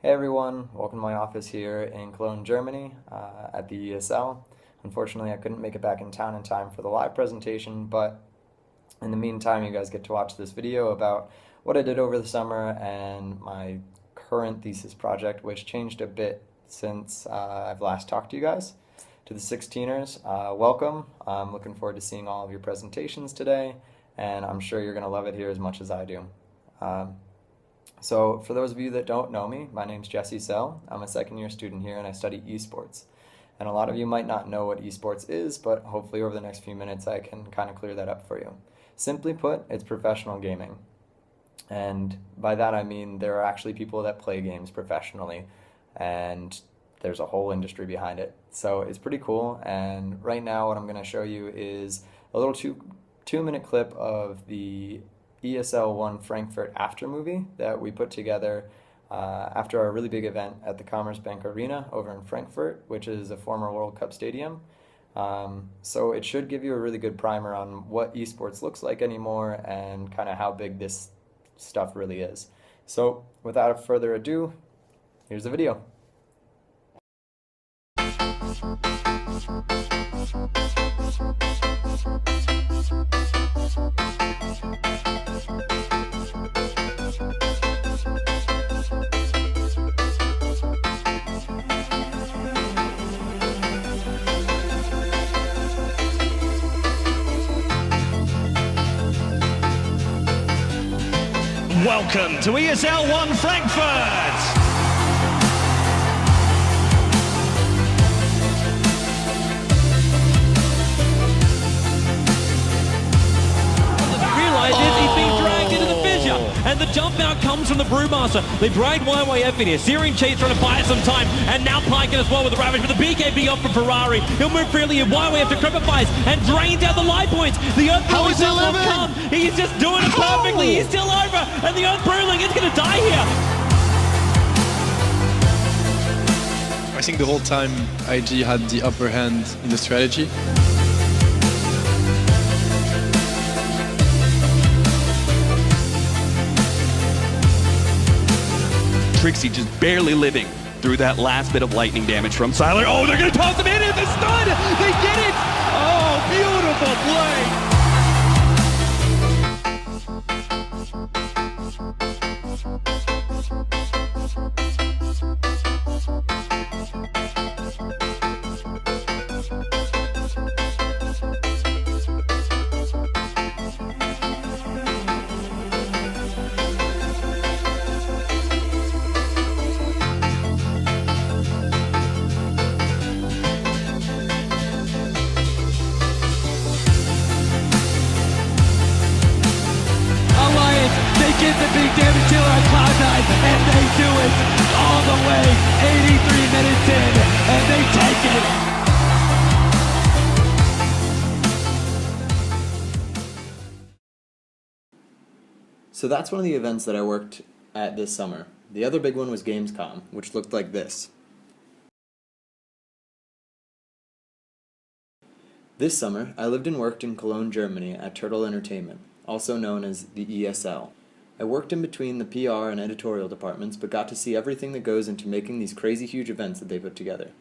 Hey everyone, welcome to my office here in Cologne, Germany at the ESL. Unfortunately, I couldn't make it back in town in time for the live presentation, but in the meantime, you guys get to watch this video about what I did over the summer and my current thesis project, which changed a bit since I've last talked to you guys. To the 16ers, welcome. I'm looking forward to seeing all of your presentations today, and I'm sure you're going to love it here as much as I do. So for those of you that don't know me, my name's Jesse Sell. I'm a second-year student here and I study esports. And a lot of you might not know what esports is, but hopefully over the next few minutes I can kind of clear that up for you. Simply put, it's professional gaming. And by that I mean there are actually people that play games professionally, and there's a whole industry behind it. So it's pretty cool, and right now what I'm going to show you is a little two-minute clip of the ESL 1 Frankfurt after movie that we put together after our really big event at the Commerzbank Arena over in Frankfurt, which is a former World Cup stadium. So it should give you a really good primer on what esports looks like anymore and kind of how big this stuff really is. So without further ado, here's the video. Welcome to ESL 1 Frankfurt! He's being dragged into the fissure, and the jump out comes from the Brewmaster. They dragged YYF in here. Searing Cheese trying to buy some time, and now Pike in as well with the Ravage, but the BKB off from Ferrari. He'll move freely in. YYF decrepifies and drains out the life points. The Earth Bruling will come. He's just doing it perfectly. He's still over, and the Earth Bruling is going to die here. I think the whole time IG had the upper hand in the strategy. Trixie just barely living through that last bit of lightning damage from Siler. Oh, they're going to toss him in the stun! They did it! Oh, beautiful play! Get the big damage killer on Cloud9, and they do it all the way, 83 minutes in, and they take it. So that's one of the events that I worked at this summer. The other big one was Gamescom, which looked like this. This summer, I lived and worked in Cologne, Germany at Turtle Entertainment, also known as the ESL. I worked in between the PR and editorial departments, but got to see everything that goes into making these crazy huge events that they put together.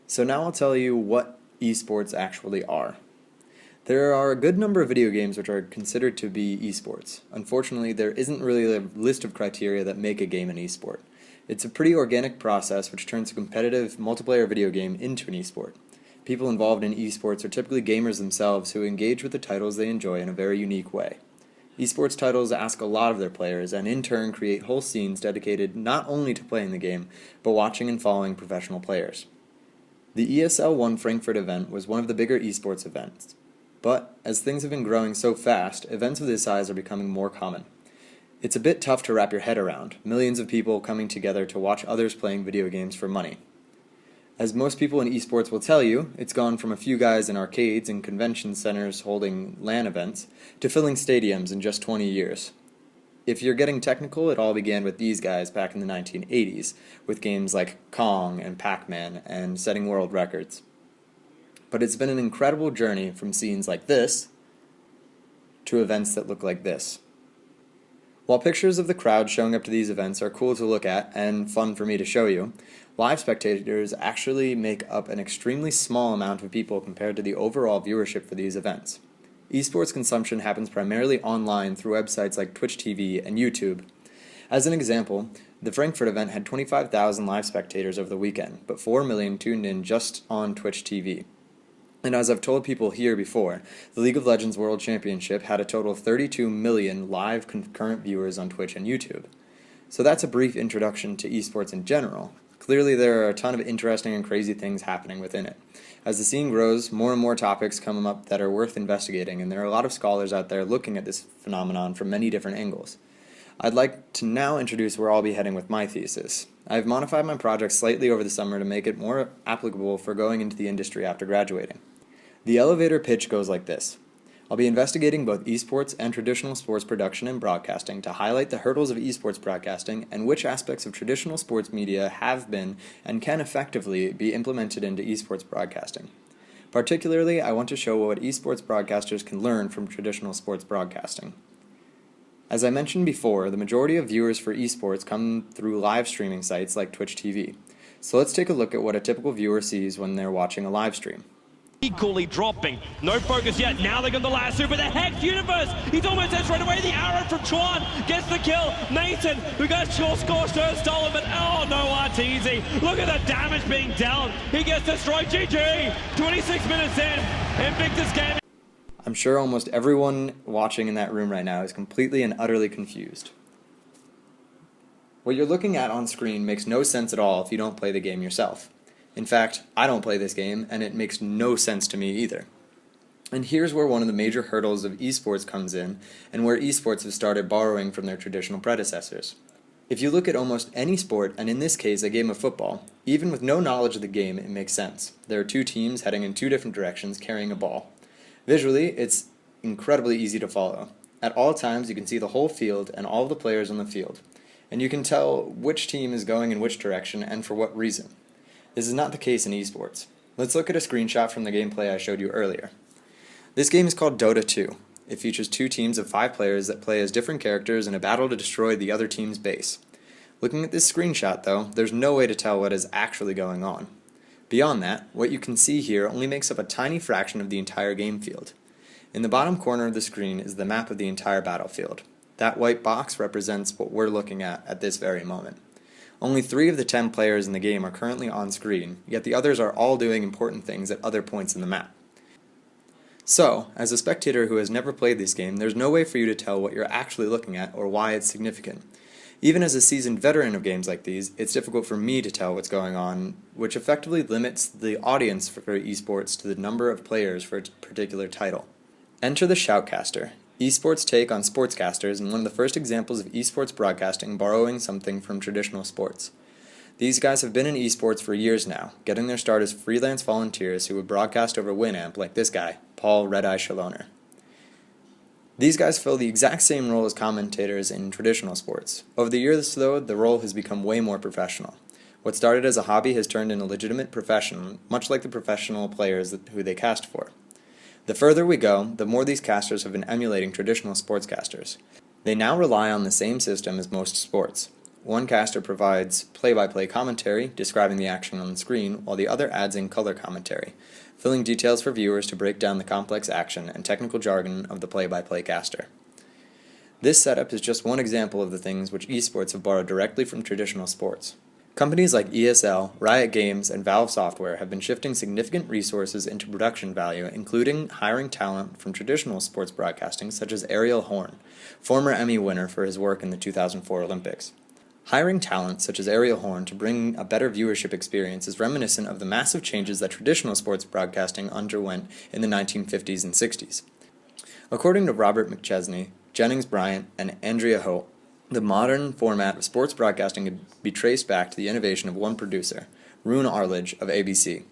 So now I'll tell you what esports actually are. There are a good number of video games which are considered to be esports. Unfortunately, there isn't really a list of criteria that make a game an esport. It's a pretty organic process which turns a competitive multiplayer video game into an esport. People involved in esports are typically gamers themselves who engage with the titles they enjoy in a very unique way. Esports titles ask a lot of their players and in turn create whole scenes dedicated not only to playing the game, but watching and following professional players. The ESL 1 Frankfurt event was one of the bigger esports events, but as things have been growing so fast, events of this size are becoming more common. It's a bit tough to wrap your head around, millions of people coming together to watch others playing video games for money. As most people in esports will tell you, it's gone from a few guys in arcades and convention centers holding LAN events to filling stadiums in just 20 years. If you're getting technical, it all began with these guys back in the 1980s, with games like Kong and Pac-Man and setting world records. But it's been an incredible journey from scenes like this to events that look like this. While pictures of the crowd showing up to these events are cool to look at and fun for me to show you, live spectators actually make up an extremely small amount of people compared to the overall viewership for these events. Esports consumption happens primarily online through websites like Twitch TV and YouTube. As an example, the Frankfurt event had 25,000 live spectators over the weekend, but 4 million tuned in just on Twitch TV. And as I've told people here before, the League of Legends World Championship had a total of 32 million live concurrent viewers on Twitch and YouTube. So that's a brief introduction to esports in general. Clearly there are a ton of interesting and crazy things happening within it. As the scene grows, more and more topics come up that are worth investigating, and there are a lot of scholars out there looking at this phenomenon from many different angles. I'd like to now introduce where I'll be heading with my thesis. I've modified my project slightly over the summer to make it more applicable for going into the industry after graduating. The elevator pitch goes like this. I'll be investigating both esports and traditional sports production and broadcasting to highlight the hurdles of esports broadcasting and which aspects of traditional sports media have been and can effectively be implemented into esports broadcasting. Particularly, I want to show what esports broadcasters can learn from traditional sports broadcasting. As I mentioned before, the majority of viewers for esports come through live streaming sites like Twitch TV. So let's take a look at what a typical viewer sees when they're watching a live stream. Equally dropping. No focus yet. Now they got the last super. The Hex Universe. He's almost there straight away. The arrow from Chuan gets the kill. Nathan, who got scorched earth stolen, but oh no, RTZ. Look at the damage being dealt. He gets destroyed. GG. 26 minutes in. Invictus Gaming. I'm sure almost everyone watching in that room right now is completely and utterly confused. What you're looking at on screen makes no sense at all if you don't play the game yourself. In fact, I don't play this game, and it makes no sense to me either. And here's where one of the major hurdles of esports comes in, and where esports have started borrowing from their traditional predecessors. If you look at almost any sport, and in this case a game of football, even with no knowledge of the game, it makes sense. There are two teams heading in two different directions carrying a ball. Visually, it's incredibly easy to follow. At all times, you can see the whole field and all the players on the field, and you can tell which team is going in which direction and for what reason. This is not the case in esports. Let's look at a screenshot from the gameplay I showed you earlier. This game is called Dota 2. It features two teams of 5 players that play as different characters in a battle to destroy the other team's base. Looking at this screenshot though, there's no way to tell what is actually going on. Beyond that, what you can see here only makes up a tiny fraction of the entire game field. In the bottom corner of the screen is the map of the entire battlefield. That white box represents what we're looking at this very moment. Only 3 of the 10 players in the game are currently on screen, yet the others are all doing important things at other points in the map. So, as a spectator who has never played this game, there's no way for you to tell what you're actually looking at or why it's significant. Even as a seasoned veteran of games like these, it's difficult for me to tell what's going on, which effectively limits the audience for esports to the number of players for a particular title. Enter the Shoutcaster. Esports' take on sportscasters, and one of the first examples of esports broadcasting borrowing something from traditional sports. These guys have been in esports for years now, getting their start as freelance volunteers who would broadcast over Winamp like this guy, Paul Red-Eye Shalloner. These guys fill the exact same role as commentators in traditional sports. Over the years, though, the role has become way more professional. What started as a hobby has turned into a legitimate profession, much like the professional players who they cast for. The further we go, the more these casters have been emulating traditional sportscasters. They now rely on the same system as most sports. One caster provides play-by-play commentary, describing the action on the screen, while the other adds in color commentary, filling details for viewers to break down the complex action and technical jargon of the play-by-play caster. This setup is just one example of the things which esports have borrowed directly from traditional sports. Companies like ESL, Riot Games, and Valve Software have been shifting significant resources into production value, including hiring talent from traditional sports broadcasting such as Ariel Horn, former Emmy winner for his work in the 2004 Olympics. Hiring talent such as Ariel Horn to bring a better viewership experience is reminiscent of the massive changes that traditional sports broadcasting underwent in the 1950s and 60s. According to Robert McChesney, Jennings Bryant, and Andrea Holt, the modern format of sports broadcasting could be traced back to the innovation of one producer, Rune Arledge of ABC.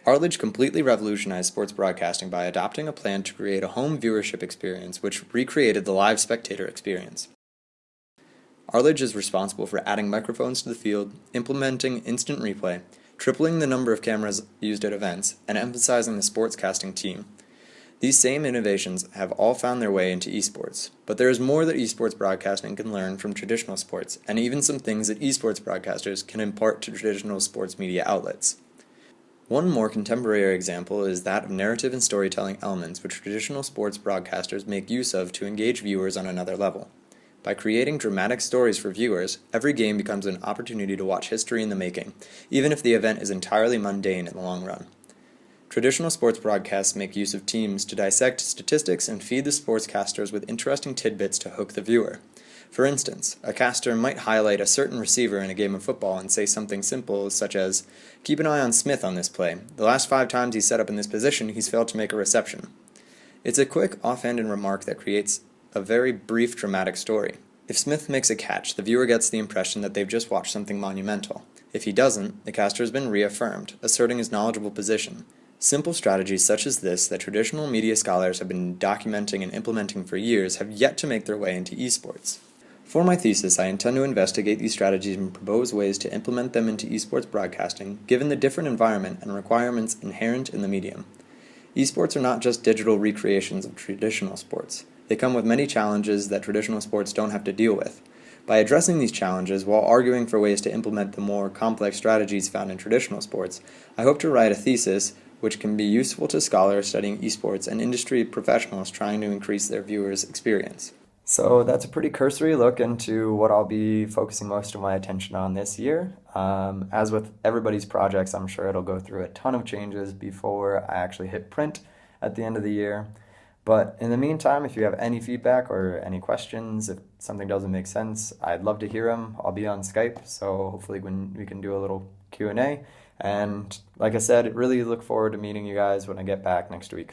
Arledge completely revolutionized sports broadcasting by adopting a plan to create a home viewership experience which recreated the live spectator experience. Arledge is responsible for adding microphones to the field, implementing instant replay, tripling the number of cameras used at events, and emphasizing the sportscasting team. These same innovations have all found their way into esports, but there is more that esports broadcasting can learn from traditional sports, and even some things that esports broadcasters can impart to traditional sports media outlets. One more contemporary example is that of narrative and storytelling elements which traditional sports broadcasters make use of to engage viewers on another level. By creating dramatic stories for viewers, every game becomes an opportunity to watch history in the making, even if the event is entirely mundane in the long run. Traditional sports broadcasts make use of teams to dissect statistics and feed the sportscasters with interesting tidbits to hook the viewer. For instance, a caster might highlight a certain receiver in a game of football and say something simple such as, "Keep an eye on Smith on this play. The last 5 times he's set up in this position, he's failed to make a reception." It's a quick, offhanded remark that creates a very brief dramatic story. If Smith makes a catch, the viewer gets the impression that they've just watched something monumental. If he doesn't, the caster has been reaffirmed, asserting his knowledgeable position. Simple strategies such as this that traditional media scholars have been documenting and implementing for years have yet to make their way into esports. For my thesis, I intend to investigate these strategies and propose ways to implement them into esports broadcasting, given the different environment and requirements inherent in the medium. Esports are not just digital recreations of traditional sports. They come with many challenges that traditional sports don't have to deal with. By addressing these challenges while arguing for ways to implement the more complex strategies found in traditional sports, I hope to write a thesis which can be useful to scholars studying esports and industry professionals trying to increase their viewers' experience. So that's a pretty cursory look into what I'll be focusing most of my attention on this year. As with everybody's projects, I'm sure it'll go through a ton of changes before I actually hit print at the end of the year. But in the meantime, if you have any feedback or any questions, if something doesn't make sense, I'd love to hear them. I'll be on Skype, so hopefully we can do a little Q&A. And like I said, really look forward to meeting you guys when I get back next week.